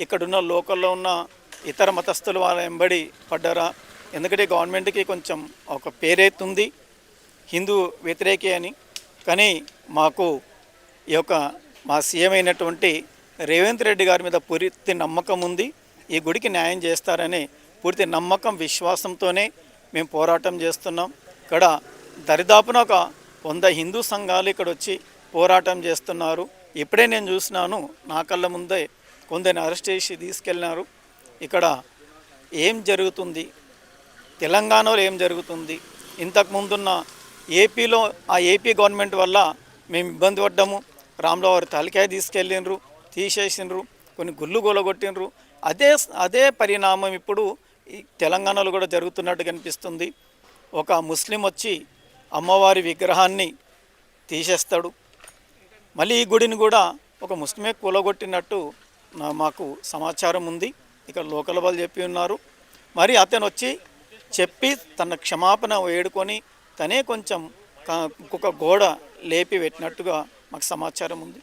ఇక్కడున్న లోకల్లో ఉన్న ఇతర మతస్థుల వాళ్ళ వెంబడి పడ్డారా? ఎందుకంటే గవర్నమెంట్కి కొంచెం ఒక పేరైతుంది హిందూ వ్యతిరేకి అని. కానీ మాకు ఈ యొక్క మా సీఎం అయినటువంటి రేవంత్ రెడ్డి గారి మీద పూర్తి నమ్మకం ఉంది. ఈ గుడికి న్యాయం చేస్తారని పూర్తి నమ్మకం విశ్వాసంతోనే మేము పోరాటం చేస్తున్నాం. ఇక్కడ దరిదాపున ఒక 100 హిందూ సంఘాలు ఇక్కడ వచ్చి పోరాటం చేస్తున్నారు. ఇప్పుడే నేను చూసినాను, నా కళ్ళ ముందే కొందరిని అరెస్ట్ చేసి తీసుకెళ్ళినారు. ఇక్కడ ఏం జరుగుతుంది, తెలంగాణలో ఏం జరుగుతుంది, ఇంతకుముందున్న ఏపీలో ఆ ఏపీ గవర్నమెంట్ వల్ల మేము ఇబ్బంది పడ్డాము. రాముల వారి తలకాయ తీసుకెళ్ళిండ్రు, తీసేసిండ్రు, కొన్ని గుళ్ళు గొలగొట్టిండ్రు. అదే పరిణామం ఇప్పుడు ఈ తెలంగాణలో కూడా జరుగుతున్నట్టు కనిపిస్తుంది. ఒక ముస్లిం వచ్చి అమ్మవారి విగ్రహాన్ని తీసేస్తాడు, మళ్ళీ ఈ గుడిని కూడా ఒక ముస్లిమే కూలగొట్టినట్టు మాకు సమాచారం ఉంది. ఇక్కడ లోకల్ వాళ్ళు చెప్పి ఉన్నారు. మరి అతను వచ్చి చెప్పి తన క్షమాపణ వేడుకొని తనే కొంచెం ఒక గోడ లేపి పెట్టినట్టుగా మాకు సమాచారం ఉంది.